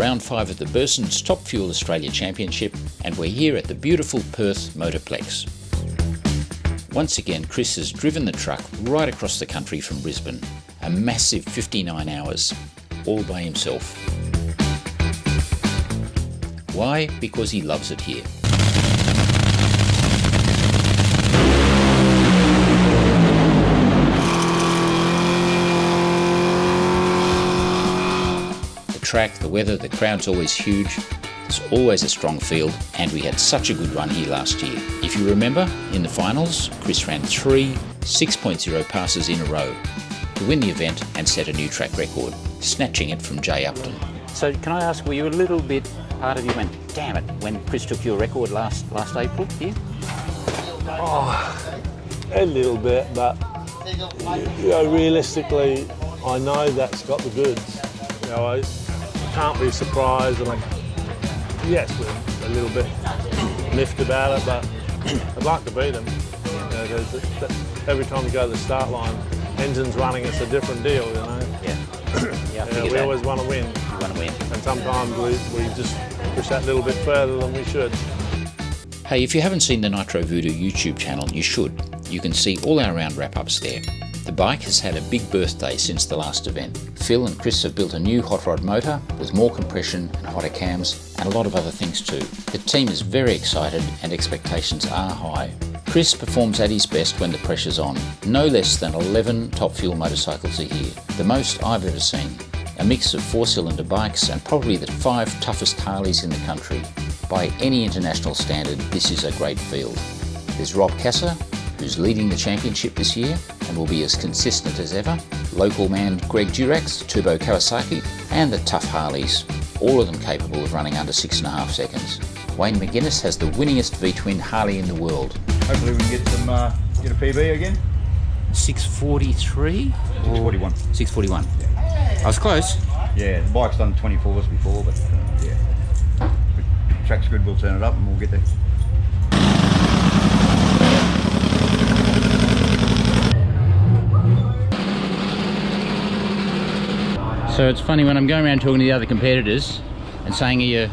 round 5 of the Burson's Top Fuel Australia Championship, and we're here at the beautiful Perth Motorplex. Once again, Chris has driven the truck right across the country from Brisbane, a massive 59 hours, all by himself. Why? Because he loves it here. Track, the weather, the crowd's always huge, there's always a strong field, and we had such a good run here last year. If you remember, in the finals, Chris ran 3 6.0 passes in a row to win the event and set a new track record, snatching it from Jay Upton. So can I ask, were you a little bit, part of you went, damn it, when Chris took your record last April here? Oh, a little bit, but realistically, I know that's got the goods. I can't be surprised, and yes, we're a little bit miffed about it, but I'd like to beat them. Every time we go to the start line, engine's running, it's a different deal, Yeah. We always want to win. You want to win. And sometimes we just push that little bit further than we should. Hey, if you haven't seen the Nitro Voodoo YouTube channel, you should. You can see all our round wrap-ups there. The bike has had a big birthday since the last event. Phil and Chris have built a new hot rod motor with more compression and hotter cams and a lot of other things too. The team is very excited and expectations are high. Chris performs at his best when the pressure's on. No less than 11 Top Fuel motorcycles are here, the most I've ever seen. A mix of 4-cylinder bikes and probably the 5 toughest Harleys in the country. By any international standard, this is a great field. There's Rob Kasser, who's leading the championship this year and will be as consistent as ever, local man Greg Durax, Turbo Kawasaki, and the tough Harleys, all of them capable of running under 6.5 seconds. Wayne McGuinness has the winningest V-twin Harley in the world. Hopefully we can get a PB again. 643? 641. 641. I was close. Yeah, the bike's done 24s before, but yeah. If the track's good, we'll turn it up and we'll get there. So it's funny when I'm going around talking to the other competitors and saying, you're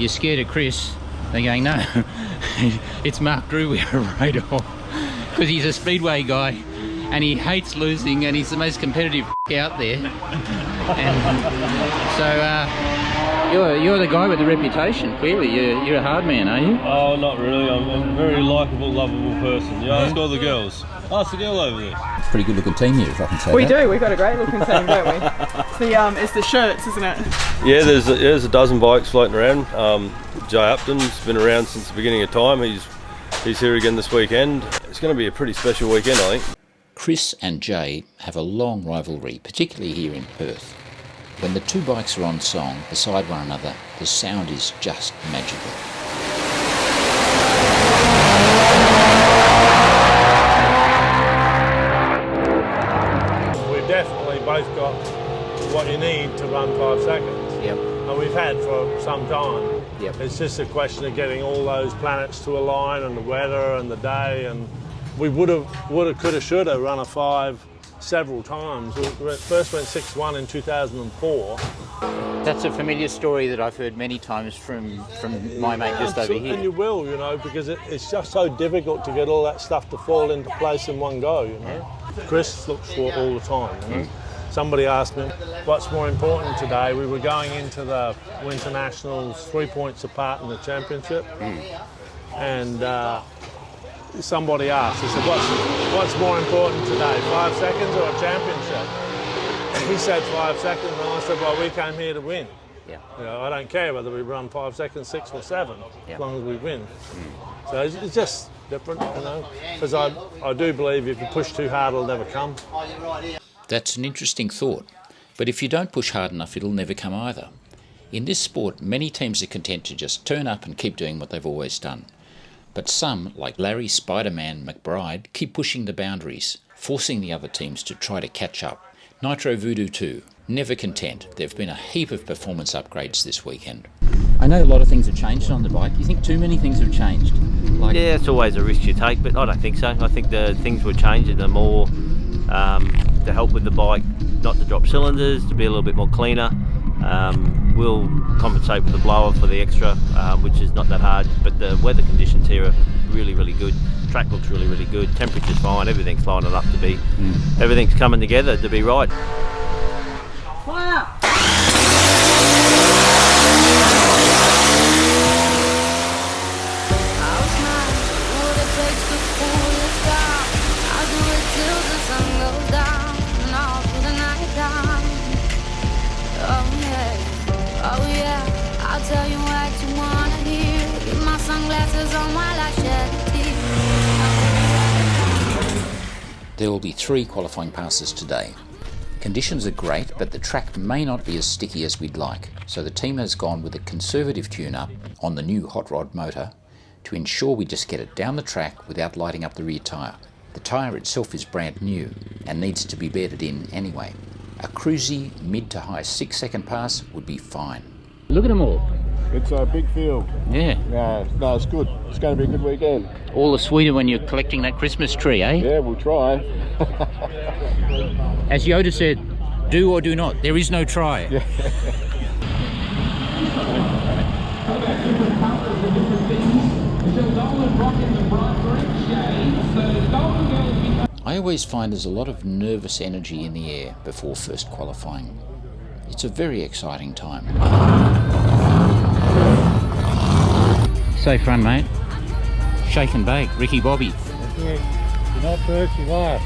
scared of Chris, they're going, no, it's Mark Drew we're afraid of, because he's a speedway guy and he hates losing and he's the most competitive out there. And so you're the guy with the reputation, clearly. You're a hard man, are you? Oh, not really. I'm a very likeable, lovable person. You ask all the girls. Ask the girl over there. Pretty good looking team here, if I can say We that. do, we've got a great looking team, don't we? It's the shirts, isn't it? Yeah, there's a dozen bikes floating around. Jay Upton's been around since the beginning of time. He's here again this weekend. It's going to be a pretty special weekend, I think. Chris and Jay have a long rivalry, particularly here in Perth. When the two bikes are on song beside one another, the sound is just magical. We've definitely both got what you need to run 5 seconds. Yep. And we've had for some time. Yep. It's just a question of getting all those planets to align, and the weather and the day, and we woulda, coulda, shoulda run a 5 several times. We first went 6-1 in 2004. That's a familiar story that I've heard many times from my mate just over here. And you will, because it's just so difficult to get all that stuff to fall into place in one go, Chris looks for it all the time, Somebody asked me, what's more important today? We were going into the Winter Nationals 3 points apart in the championship. And somebody asked, he said, what's more important today, 5 seconds or a championship? And he said 5 seconds, and I said, well, we came here to win. Yeah. I don't care whether we run 5 seconds, 6 or 7, as long as we win. So it's just different, because I do believe if you push too hard, it'll never come. That's an interesting thought, but if you don't push hard enough, it'll never come either. In this sport, many teams are content to just turn up and keep doing what they've always done. But some, like Larry Spider-Man McBride, keep pushing the boundaries, forcing the other teams to try to catch up. Nitro Voodoo too, never content. There have been a heap of performance upgrades this weekend. I know a lot of things have changed on the bike. You think too many things have changed? Yeah, it's always a risk you take, but I don't think so. I think the things we're changing are more to help with the bike, not to drop cylinders, to be a little bit more cleaner. we'll compensate with the blower for the extra, which is not that hard. But the weather conditions here are really, really good. Track looks really, really good. Temperature's fine. Everything's lining up to be. Everything's coming together to be right. Fire! Tell you what you wanna hear. Keep my sunglasses on while I shed a tear. There will be 3 qualifying passes today. Conditions are great, but the track may not be as sticky as we'd like, so the team has gone with a conservative tune-up on the new hot rod motor to ensure we just get it down the track without lighting up the rear tyre. The tyre itself is brand new and needs to be bedded in anyway. A cruisy mid to high 6-second pass would be fine. Look at them all. It's a big field. Yeah. Yeah, no, it's good. It's going to be a good weekend. All the sweeter when you're collecting that Christmas tree, eh? Yeah, we'll try. As Yoda said, do or do not. There is no try. Yeah. I always find there's a lot of nervous energy in the air before first qualifying. It's a very exciting time. Safe run, mate. Shake and bake, Ricky Bobby. You're not first, you are.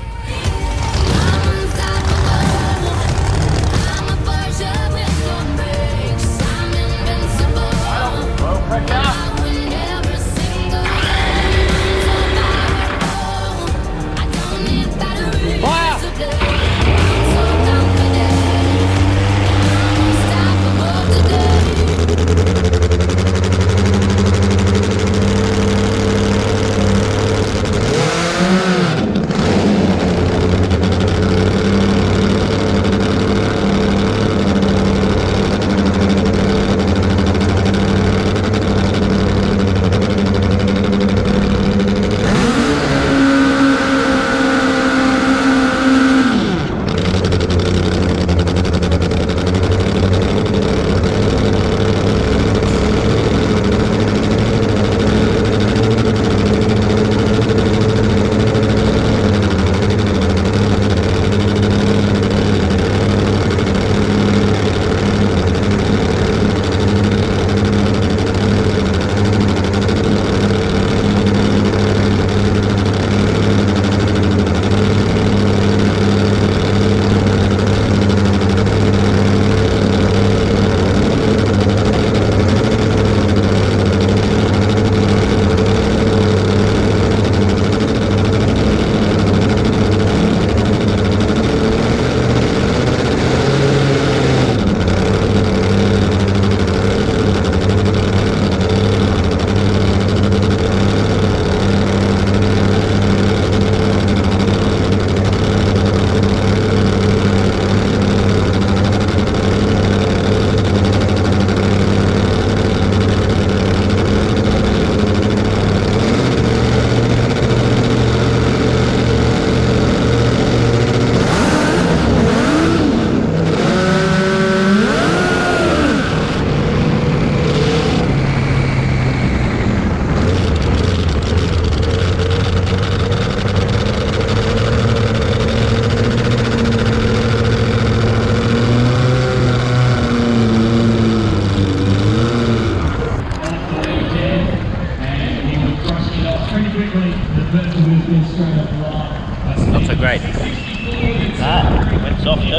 Not so great. Went soft too.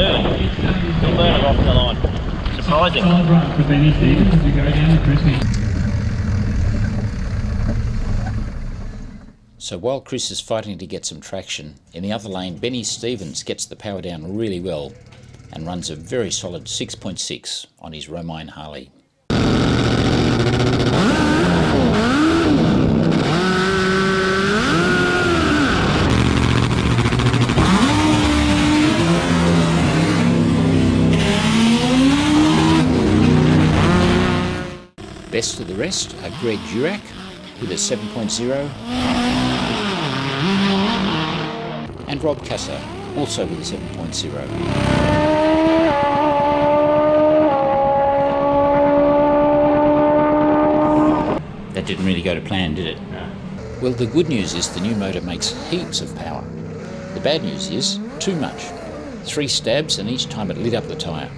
Still burning off the line. Surprising. So while Chris is fighting to get some traction, in the other lane Benny Stevens gets the power down really well and runs a very solid 6.6 on his Romine Harley. Best of the rest are Greg Durack with a 7.0 and Rob Casser also with a 7.0. That didn't really go to plan, did it? No. Well, the good news is the new motor makes heaps of power. The bad news is too much. 3 stabs and each time it lit up the tyre.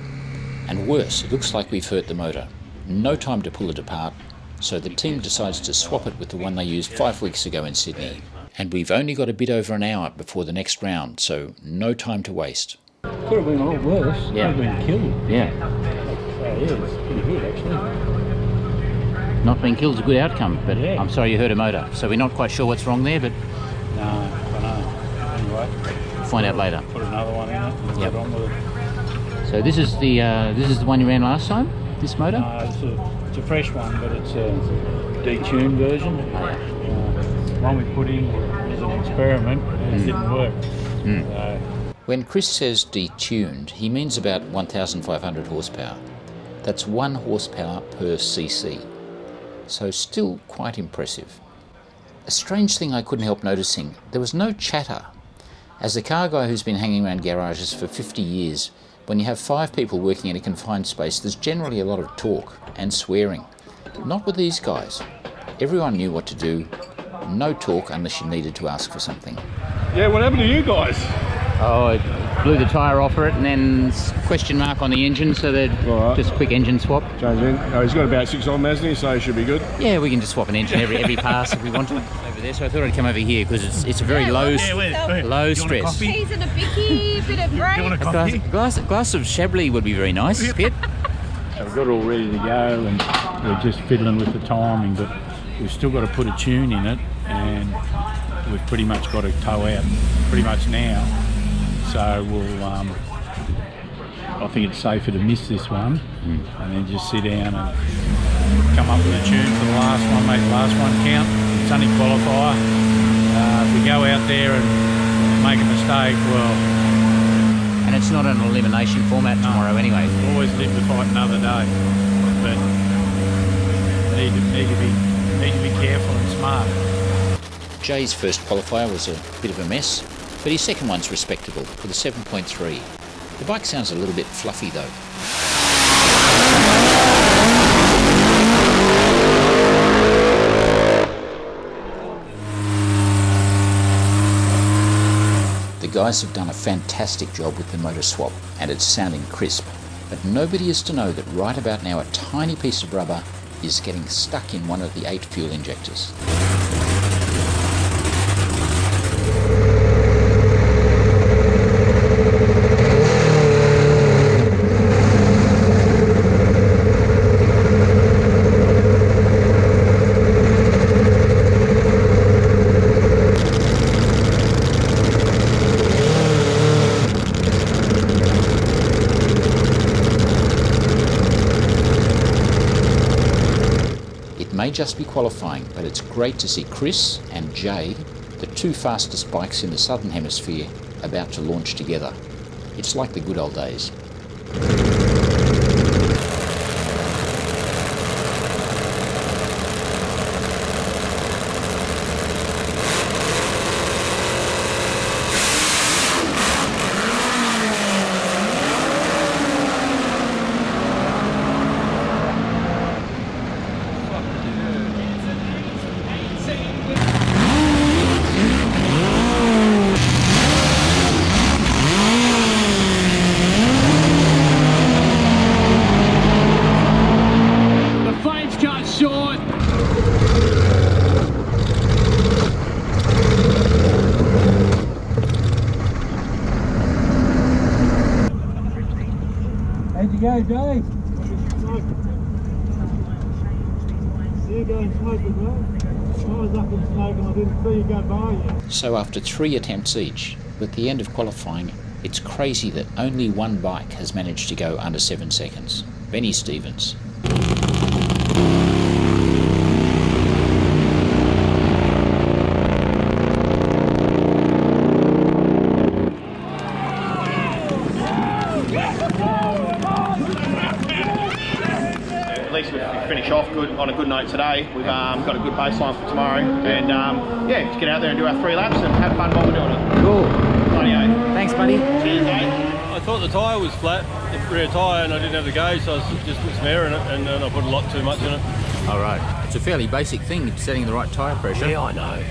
And worse, it looks like we've hurt the motor. No time to pull it apart, so the team decides to swap it with the one they used 5 weeks ago in Sydney. And we've only got a bit over an hour before the next round, so no time to waste. Could have been a lot worse. Yeah. Could have been killed. Yeah. Yeah, it's pretty good actually. Not being killed's a good outcome, but Yeah. I'm sorry you hurt a motor. So we're not quite sure what's wrong there, but No, I don't know. Anyway, find out later. put another one in it and Yep. get on with it. So this is the one you ran last time, this motor? It's a fresh one, but it's a detuned version. One we put in as an experiment and it didn't work. So, When Chris says detuned, he means about 1,500 horsepower. That's 1 horsepower per cc. So still quite impressive. A strange thing I couldn't help noticing, there was no chatter. As a car guy who's been hanging around garages for 50 years, when you have 5 people working in a confined space, there's generally a lot of talk and swearing. Not with these guys. Everyone knew what to do. No talk unless you needed to ask for something. yeah, what happened to you guys? Oh, it blew the tyre off it and then question mark on the engine, so they'd All right. just quick engine swap. Change in. Oh, he's got about 6 on, hasn't he? So he should be good. Yeah, we can just swap an engine every pass if we want to. Over there, so I thought I'd come over here because it's a very low stress. Cheese and a bicky, bit of bread. A glass of Chablis would be very nice. Pitt? So we've got it all ready to go and we're just fiddling with the timing, but we've still got to put a tune in it and we've pretty much got to tow out pretty much now. So we'll, I think it's safer to miss this one and then just sit down and come up with a tune for the last one, make the last one count. It's only qualifier. If we go out there and make a mistake, well... And it's not an elimination format tomorrow anyway. Always live to fight another day, but need to be careful and smart. Jay's first qualifier was a bit of a mess, but his second one's respectable with a 7.3. The bike sounds a little bit fluffy though. The guys have done a fantastic job with the motor swap and it's sounding crisp, but nobody is to know that right about now a tiny piece of rubber is getting stuck in one of the 8 fuel injectors. May just be qualifying, but it's great to see Chris and Jay, the 2 fastest bikes in the Southern Hemisphere, about to launch together. It's like the good old days. How'd you go, Dave? You going smoking, bro? I was up in smoke and I didn't see you go by yet. So after 3 attempts each, with the end of qualifying, it's crazy that only one bike has managed to go under 7 seconds. Benny Stevens. At least we finish off good on a good note today. We've got a good baseline for tomorrow, and yeah, just get out there and do our 3 laps and have fun while we're doing it. Cool. Rightio. Thanks, buddy. Cheers, mate. I thought the tyre was flat, the rear tyre, and I didn't have the gauge, so I just put some air in it, and then I put a lot too much in it. All right. It's a fairly basic thing, setting the right tyre pressure. Yeah, I know.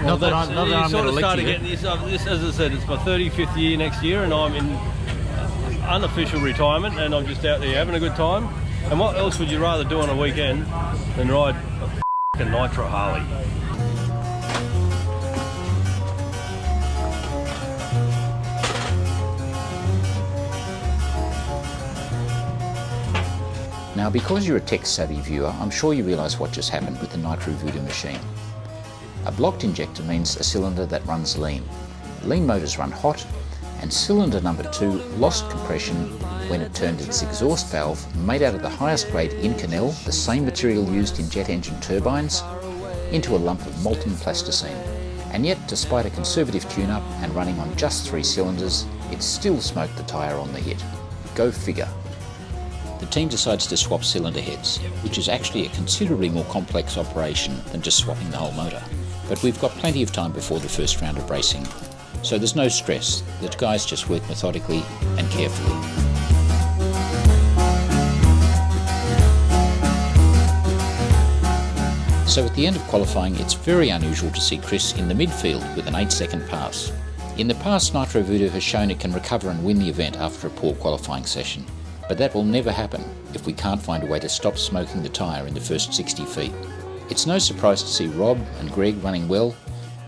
Not that I'm going to lecture you. This, as I said, it's my 35th year next year, and I'm in unofficial retirement, and I'm just out there having a good time. And what else would you rather do on a weekend than ride a f***ing Nitro Harley? Now, because you're a tech-savvy viewer, I'm sure you realise what just happened with the Nitro Voodoo machine. A blocked injector means a cylinder that runs lean. Lean motors run hot, and cylinder number 2 lost compression when it turned its exhaust valve, made out of the highest grade Inconel, the same material used in jet engine turbines, into a lump of molten plasticine. And yet, despite a conservative tune-up and running on just 3 cylinders, it still smoked the tyre on the hit. Go figure. The team decides to swap cylinder heads, which is actually a considerably more complex operation than just swapping the whole motor. But we've got plenty of time before the first round of racing, so there's no stress. The guys just work methodically and carefully. So at the end of qualifying, it's very unusual to see Chris in the midfield with an 8-second pass. In the past, Nitro Voodoo has shown it can recover and win the event after a poor qualifying session. But that will never happen if we can't find a way to stop smoking the tyre in the first 60 feet. It's no surprise to see Rob and Greg running well,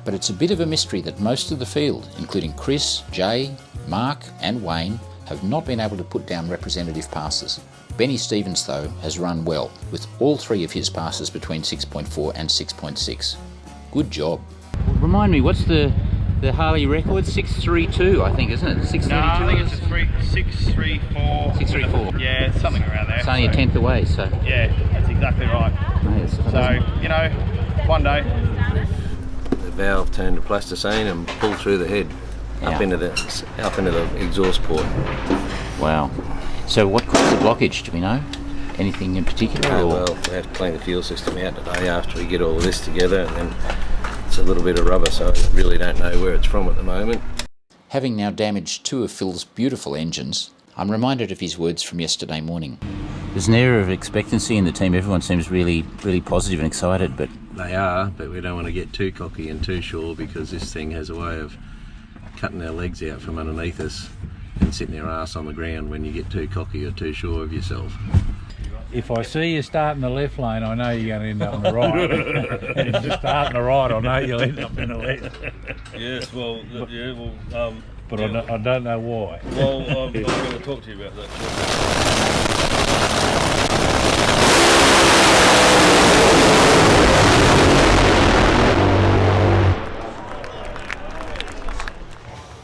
but it's a bit of a mystery that most of the field, including Chris, Jay, Mark and Wayne, have not been able to put down representative passes. Benny Stevens, though, has run well, with all 3 of his passes between 6.4 and 6.6. Good job. Remind me, what's the Harley record? 632, I think, isn't it? 632? No, I think it's a 634. 634. Yeah, something around there. It's only a tenth away, so. Yeah, that's exactly right. So, you know, one day. The valve turned to plasticine and pulled through the head up into the exhaust port. Wow. So what caused the blockage, do we know? Anything in particular? Well, we have to clean the fuel system out today after we get all of this together, and then it's a little bit of rubber, so I really don't know where it's from at the moment. Having now damaged 2 of Phil's beautiful engines, I'm reminded of his words from yesterday morning. There's an air of expectancy in the team. Everyone seems really, really positive and excited, but... They are, but we don't want to get too cocky and too sure, because this thing has a way of cutting our legs out from underneath us and sitting their ass on the ground when you get too cocky or too sure of yourself. If I see you starting the left lane, I know you're going to end up on the right. And if you start on the right, I know you'll end up in the left. Yes, well, but I don't know why. Well, I'm going to talk to you about that.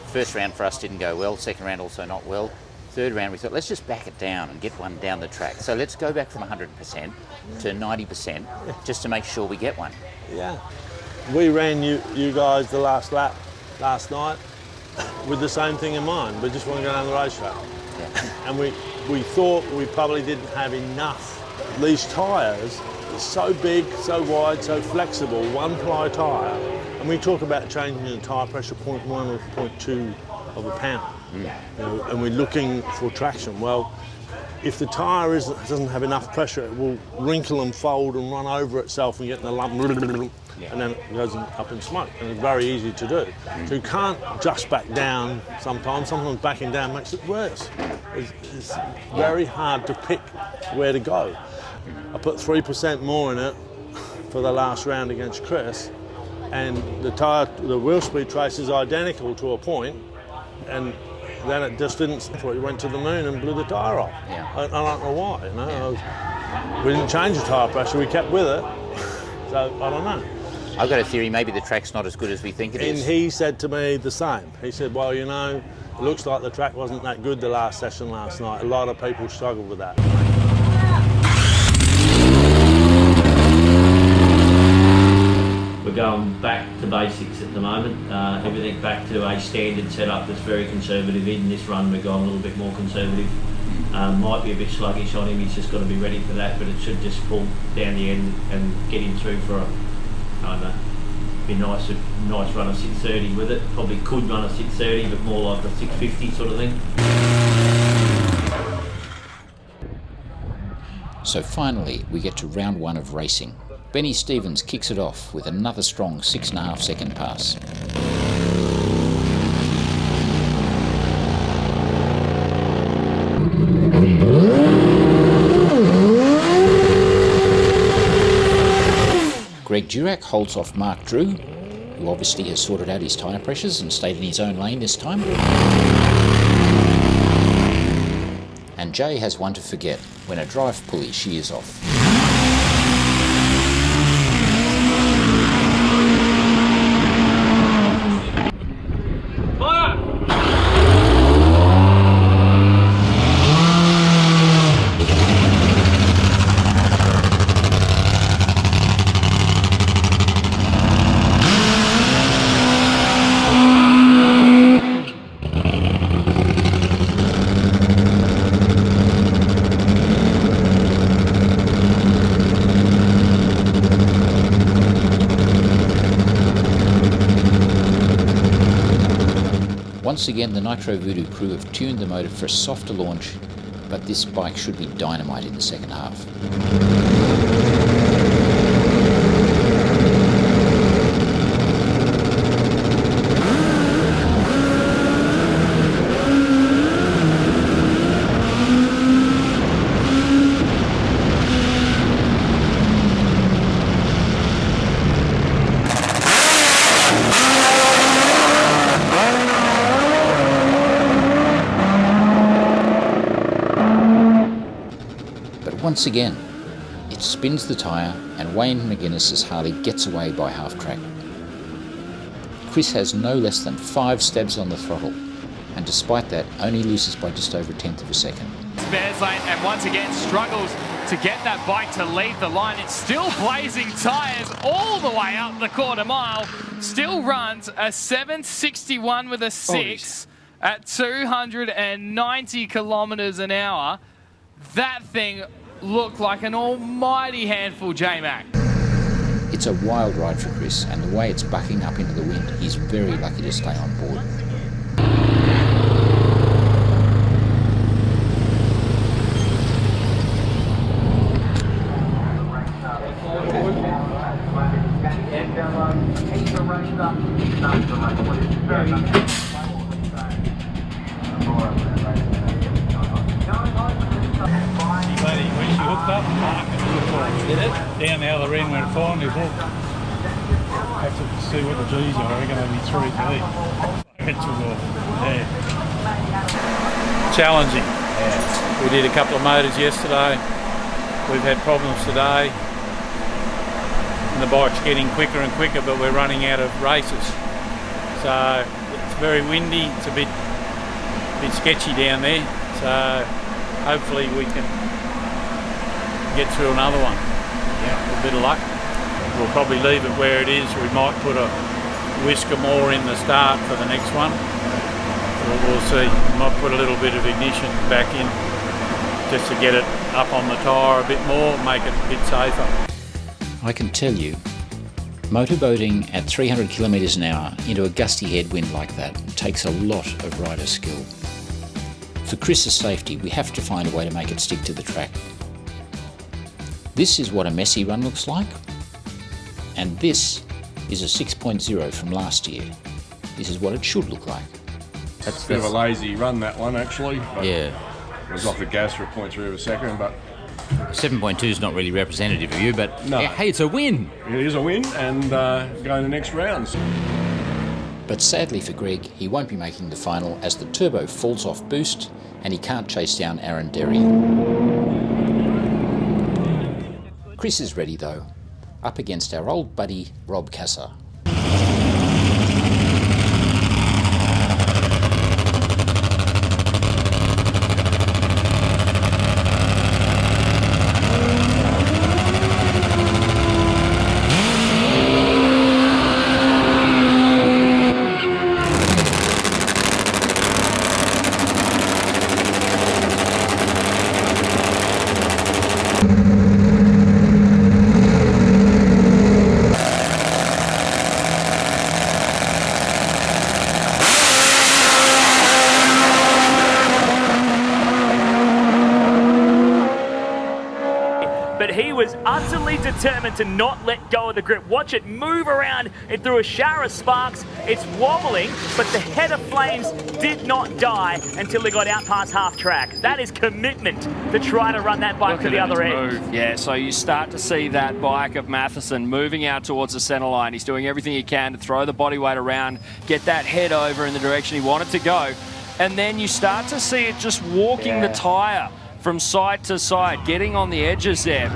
First round for us didn't go well, second round also not well. Third round we thought, let's just back it down and get one down the track. So let's go back from 100% to 90% just to make sure we get one. Yeah. We ran you guys the last lap last night with the same thing in mind. We just want to go down the racetrack. Yeah. And we thought we probably didn't have enough. These tyres are so big, so wide, so flexible, one-ply tyre. And we talk about changing the tyre pressure 0.1 or 0.2 of a pound. You know, and we're looking for traction. Well, if the tyre doesn't have enough pressure, it will wrinkle and fold and run over itself and get in a lump, and then it goes up in smoke. And it's very easy to do. So you can't just back down sometimes. Sometimes backing down makes it worse. It's very hard to pick where to go. I put 3% more in it for the last round against Chris, and the wheel speed trace is identical to a point, and then it just didn't. It went to the moon and blew the tyre off. Yeah. I don't know why. You know, we didn't change the tyre pressure. We kept with it. So I don't know. I've got a theory. Maybe the track's not as good as we think it is. And he said to me the same. He said, "Well, you know, it looks like the track wasn't that good the last session last night. A lot of people struggled with that." We're going back to basics at the moment. Everything back to a standard setup that's very conservative. In this run we've gone a little bit more conservative. Might be a bit sluggish on him, he's just got to be ready for that, but it should just pull down the end and get him through for I don't know, be nice run of 630 with it. Probably could run a 630, but more like a 650 sort of thing. So finally, we get to round 1 of racing. Benny Stevens kicks it off with another strong 6.5 second pass. Greg Durack holds off Mark Drew, who obviously has sorted out his tyre pressures and stayed in his own lane this time. And Jay has one to forget when a drive pulley shears off. Once again, the Nitro Voodoo crew have tuned the motor for a softer launch, but this bike should be dynamite in the second half. Once again, it spins the tyre and Wayne McGuinness's Harley gets away by half track. Chris has no less than 5 stabs on the throttle, and despite that only loses by just over 1/10 of a second. Spares lane and once again struggles to get that bike to leave the line. It's still blazing tyres all the way up the quarter mile. Still runs a 761 with a 6 at 290 kilometres an hour. That thing looked like an almighty handful, J-Mac. It's a wild ride for Chris, and the way it's bucking up into the wind, he's very lucky to stay on board. Down the other end when it finally hooked. Have to see what the G's are. I reckon they'll be 3D. Challenging. Yeah. We did a couple of motors yesterday. We've had problems today. And the bike's getting quicker and quicker, but we're running out of races. So it's very windy. It's a bit sketchy down there. So hopefully we can get through another one. Yeah, a bit of luck. We'll probably leave it where it is. We might put a whisker more in the start for the next one. We'll see. We might put a little bit of ignition back in just to get it up on the tyre a bit more, make it a bit safer. I can tell you, motorboating at 300 kilometres an hour into a gusty headwind like that takes a lot of rider skill. For Chris's safety, we have to find a way to make it stick to the track. This is what a messy run looks like, and this is a 6.0 from last year. This is what it should look like. That's a bit of a lazy run, that one, actually. Yeah. It was off the gas for a 0.3 of a second, but 7.2 is not really representative of you, but no. Hey, it's a win. It is a win, and going the next rounds. But sadly for Greg, he won't be making the final as the turbo falls off boost and he can't chase down Aaron Derry. Chris is ready though, up against our old buddy Rob Kasser. was utterly determined to not let go of the grip. Watch it move around. It threw a shower of sparks. It's wobbling, but the head of flames did not die until it got out past half track. That is commitment to try to run that bike to the other end. Yeah, so you start to see that bike of Matheson moving out towards the centre line. He's doing everything he can to throw the body weight around, get that head over in the direction he wanted to go. And then you start to see it just walking the tyre from side to side, getting on the edges there.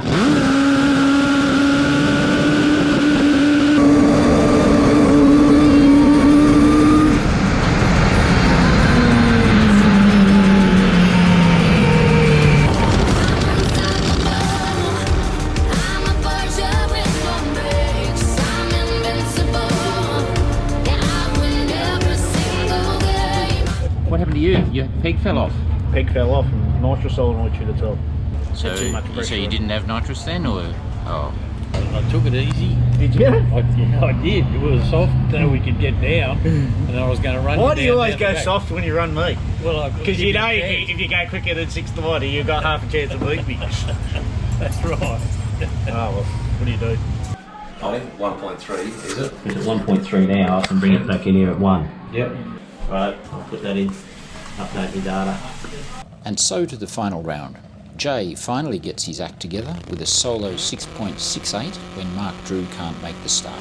What happened to you? Your peg fell off. Peg fell off and nitrous solenoid should have told. So you didn't have nitrous then, or? Oh. I took it easy. Did you? I did. It was soft so we could get down, and I was going to run. Why do you always go soft when you run me? Well, because you know if you go quicker than 690, you've got half a chance of beating me. That's right. Oh well, what do you do? I think 1.3 is it? It's at 1.3 now. I can bring it back in here at 1. Yep. Right, I'll put that in. Update my data. And so to the final round. Jay finally gets his act together with a solo 6.68 when Mark Drew can't make the start.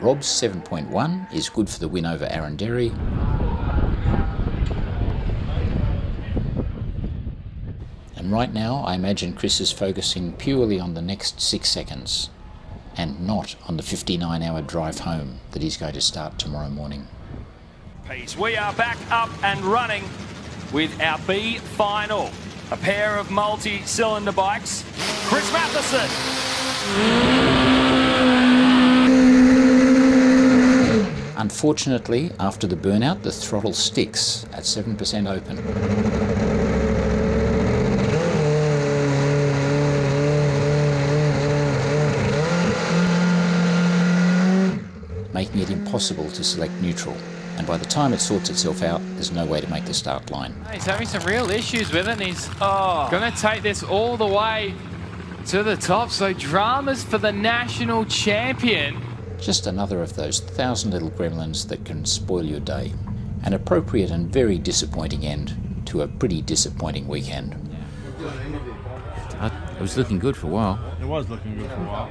Rob's 7.1 is good for the win over Aaron Derry. And right now, I imagine Chris is focusing purely on the next 6 seconds and not on the 59-hour drive home that he's going to start tomorrow morning. We are back up and running with our B final. A pair of multi-cylinder bikes. Chris Matheson. Unfortunately, after the burnout, the throttle sticks at 7% open. Making it impossible to select neutral. And by the time it sorts itself out, there's no way to make the start line. He's having some real issues with it, and he's going to take this all the way to the top. So dramas for the national champion. Just another of those 1,000 little gremlins that can spoil your day. An appropriate and very disappointing end to a pretty disappointing weekend. It was looking good for a while. It was looking good for a while.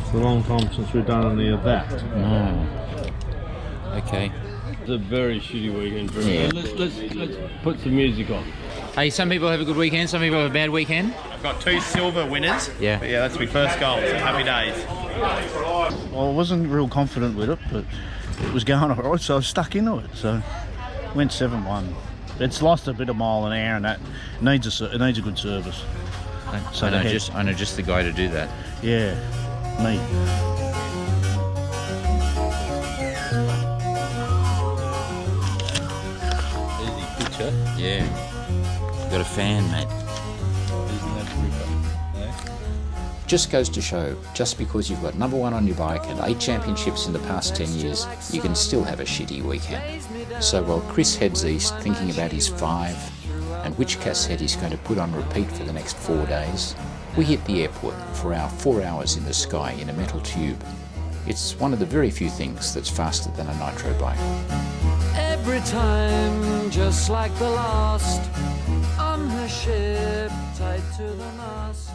It's a long time since we've done any of that. No. Okay. It's a very shitty weekend for Yeah. Let's put some music on. Hey, some people have a good weekend, some people have a bad weekend. I've got 2 silver winners. Yeah. But yeah, that's my first goal, so happy days. Well, I wasn't real confident with it, but it was going all right, so I was stuck into it. So went 7-1. It's lost a bit of mile an hour, and that needs a good service. So I know just the guy to do that. Yeah, me. Easy picture. Yeah. Got a fan, mate. Isn't that ripper? Just goes to show, just because you've got #1 on your bike and 8 championships in the past 10 years, you can still have a shitty weekend. So while Chris heads east thinking about his 5 and which cassette he's going to put on repeat for the next 4 days, we hit the airport for our 4 hours in the sky in a metal tube. It's one of the very few things that's faster than a nitro bike. Every time, just like the last, on her ship, tied to the mast.